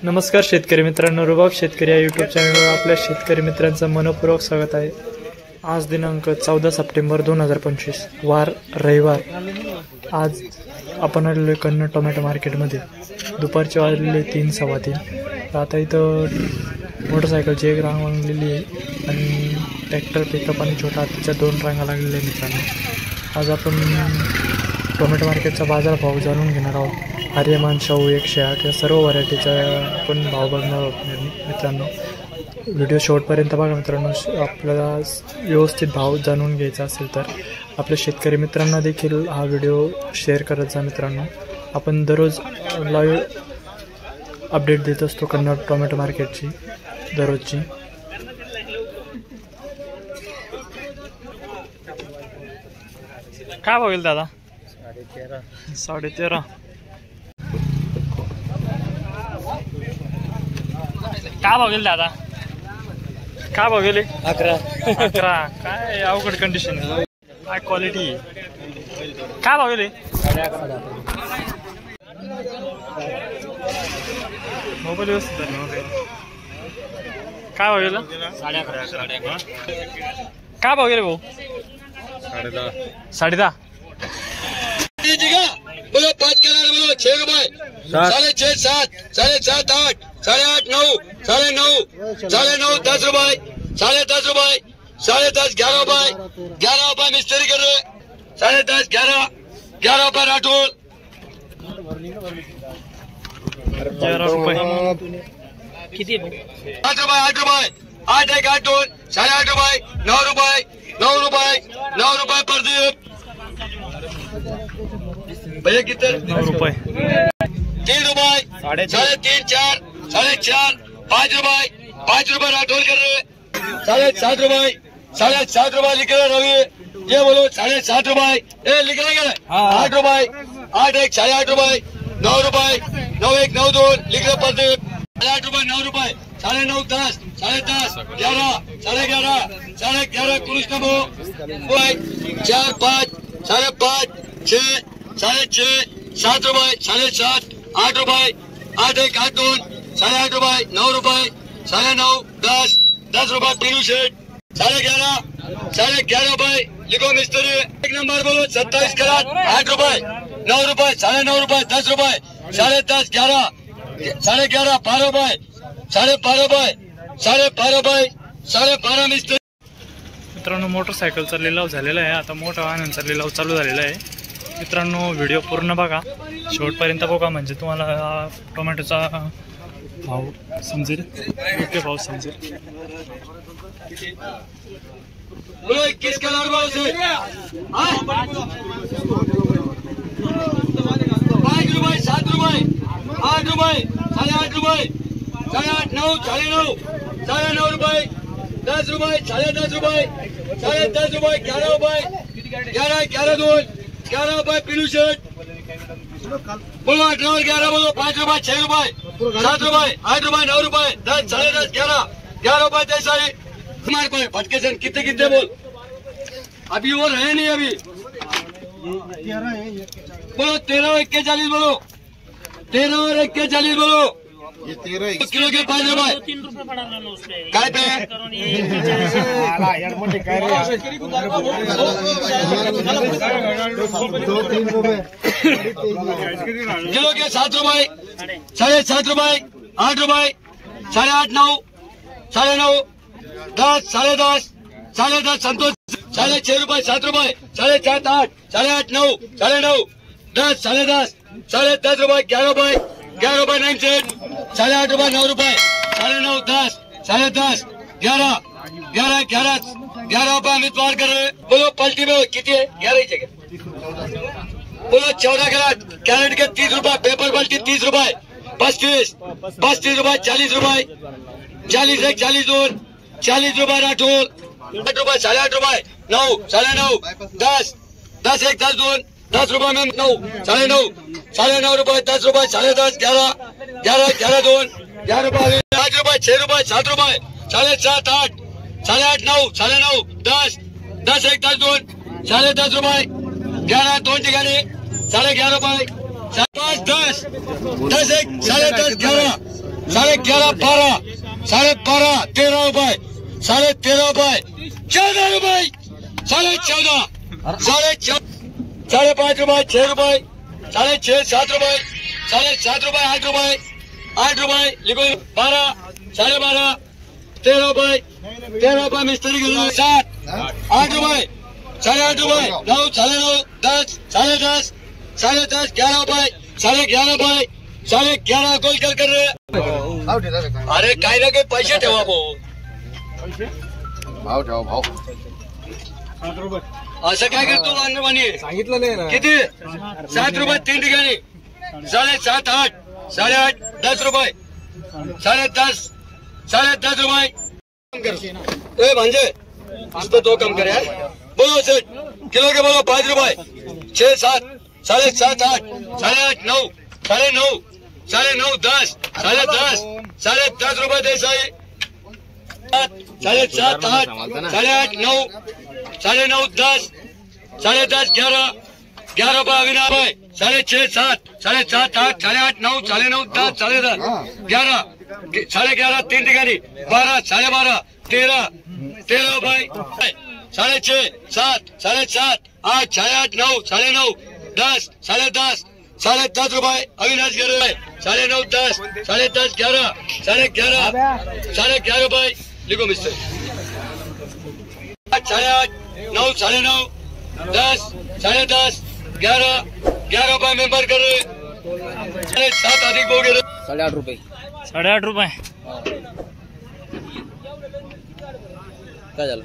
नमस्कार शेतकरी मित्रांनो, रुबाब शेतकरी या यूट्यूब चॅनलवर आपल्या शेतकरी मित्रांचं मनपूर्वक स्वागत आहे। आज दिनांक 14 सप्टेंबर 2025 वार रविवार। आज आपण आलेलो कन्नड टोमॅटो मार्केटमध्ये। दुपारचे वाजलेले 3:15। आता इथं मोटरसायकलची एक रांग लागलेली आहे आणि ट्रॅक्टर पिकअप आणि छोटा हत्तीच्या 2 रांगा लागलेल्या आहेत मित्रांनो। आज आपण टोमॅटो मार्केटचा बाजारभाव जाणून घेणार आहोत। आर्यमान, शाहू 108 या सर्व व्हरायटीचा आपण भाव बघणार आहोत मित्रांनो। व्हिडिओ शेवटपर्यंत बघा मित्रांनो। आपल्याला व्यवस्थित भाव जाणून घ्यायचा असेल तर आपल्या शेतकरी मित्रांना देखील हा व्हिडिओ शेअर करत जा मित्रांनो। आपण दररोज लाईव्ह अपडेट देत असतो कन्नड टोमॅटो मार्केटची दररोजची। काय भाव गेल दादा? 13.5। काय भाव गेले दादा? काय भाव गेले? 11। काय अवघड कंडिशन आहे, काय क्वालिटी। काय भाव गेले? 11.5। मोबाईल व्यवस्थित आहे ना? काय भाव गेला? 11.5। काय भाव गेले भाऊ? 10.5। बोलो 5 कलर, बोलो 6 रुपये, 6.5, 7, 7.5, 8, 8.5, 9, 9.5, 9.5, 10 रुपये, 10.5 रुपये, 10.5, 11 रुपये, 11 रुपये मिस्त्री कर रहे, 10.5, 11, 11 रुपये राठौर, 11 रुपये किती? 8 रुपये, 8 रुपये, 8 1 8 2, 8.5 रुपये, 9 रुपये, 9 रुपये, 9 रुपये प्रदीप भैया कितने? 9 रुपये। 3 रुपये, 3.5, 4, 4.5, 5 रुपये, 5 रुपये राठौर कर रहे, 7.5 रुपये, 7.5 रुपये लिख रहे रवि। ये बोलो 7.5 रुपये, ए लिख रहे क्या? 8 रुपये, 8 1 8.5 रुपये, 9 रुपये, 9 1 9 2 लिख रहे प्रदीप। 8 रुपये, 9 रुपये, 9.5, 10, 10.5, 11, 11.5, 11.5 कुछ न बो 4 5, 5.5, 6, 6.5, 7 रुपये, 7.5, 8 रुपये, 8 1 8 2, 8.5 रुपये, 9 रुपये, 9.5, 10, 10 रुपये पीलू शेट, 11.5 रुपये लिखो मिस्त्री। एक नंबर बोलो 27 कलाट, 8 रुपये, 9 रुपये, 9.5 रुपये, 10 रुपये, 10.5, 11, 11.5, 12 रुपये, 12.5 रुपये, 12.5 रुपये, 12.5 मिस्त्री। मित्रांनो, मोटरसायकलचा लिलाव झालेला आहे। आता मोठा वाहनांचा लिलाव चालू झालेला आहे मित्रांनो। व्हिडिओ पूर्ण बघा, शेवटपर्यंत बघा, म्हणजे तुम्हाला टोमॅटोचा भाव समजेल, योग्य भाव समजेल। बोलो 21 कलर बोलो से 5 रुपये, 7 रुपये, 8 रुपये, 8.5 रुपये, 8.5, 9, 9.5, 9.5 रुपये, 10 रुपये, 10.5 रुपये, 10.5 रुपये, 11 रुपये, 11 11 2, 11 रुपये पीलू शर्ट। बोलो 8 9 11 बोलो 5 रुपये, 6 रुपये, 7 रुपये, 8 रुपये, 9 रुपये, 10, 10.5, 11, 11 रुपये जैसा ही हमारे पास फटके से कितने कितने बोल। अभी वो रहे नहीं अभी। बोलो 13 और 41 बोलो, 13 और 41 बोलो। ये 13 किलो के 5 रुपये, 3 रुपये बढ़ाना ना उसके काय पे किलो के 7 रुपये, 7.5 रुपये, 8 रुपये, 8.5 9, 9.5, 10, 10.5, 10.5 संतोष, 6.5 रुपये, 7 रुपये, 7.5 8, 8.5 9, 9.5, 10, 10.5, 10.5 रुपये, 11 रुपये, 11 रुपये 9 सेट, 8.5 रुपये, 9 रुपये, 9.5 10, 10.5 11, 11 11, 11 रुपये अमित वार कर रहे। बोलो पलटी में कितनी है? 11 ही जगह। बोलो 14 कैरेट के 30 रुपये, पेपर पलटी 30 रुपये, 35 रुपये, 40 रुपये, 40 1 40 2, 40 रुपये राठौर, 8 रुपये, 8.5 रुपये, 9, 9.5, 10, 10 1 10 2, 10 रुपये में 9, 9.5, 9.5 रुपये, 10 रुपये, 10.5 11, 11 11 2, 11 रुपये, 5 रुपये, 6 रुपये, 7 रुपये, 7.5 8, 8.5 9, 9.5 10, 10 1 10 2, 10.5 रुपये, 11 2 ठिकाणी 11.5 रुपये, 5 10 10 एक 10:30 11 11:30 12 12:30 13 रुपये 13.5 रुपये 14 रुपये 14.5 5.5 रुपये 6 रुपये 6.5 7 रुपये 7.5 रुपये 8 रुपये लिखो 12 12.5 13 रुपये 13 रुपये मिस्त्री के 7 8 रुपये 8.5 रुपये 9 9.5 10 10.5 10.5 11 रुपये 11.5 रुपये 11.5 गोल कर रहे। अरे काही ना काही पैसे ठेवा भाऊ असं काय करतो वाणी सांगितलं नाही ना किती 7 रुपये 3 ठिकाणी 7.5 8 8.5 10 रुपये 10.5 रुपये ए म्हणजे तो 2 कम कर यार बोलो सेठ किलो के बोलो 5 रुपये 6 7 7.5 8 8.5 9 9.5 9.5 10 10.5 10.5 रुपये दे साई 7.5 8 8.5 9 9.5 10 10.5 11 रुपये अविनाश भाई 6.5 7 7.5 8 8.5 9 9.5 10 10.5 11 11.5 3 ठिकाणी 12 12.5 13 रुपये 6.6 7 7.7 8 8.5 9 9.5 10 10.5 10.5 रुपये अविनाश गिरे 9.5 10 10.5 11 11.5 रुपये लिखो मिस्टर 8 9 9.5 10 10.5 11 रुपये मेंबर कर 7 अधिक बोगे 8.5 रुपये 8.5 रुपये काय झालं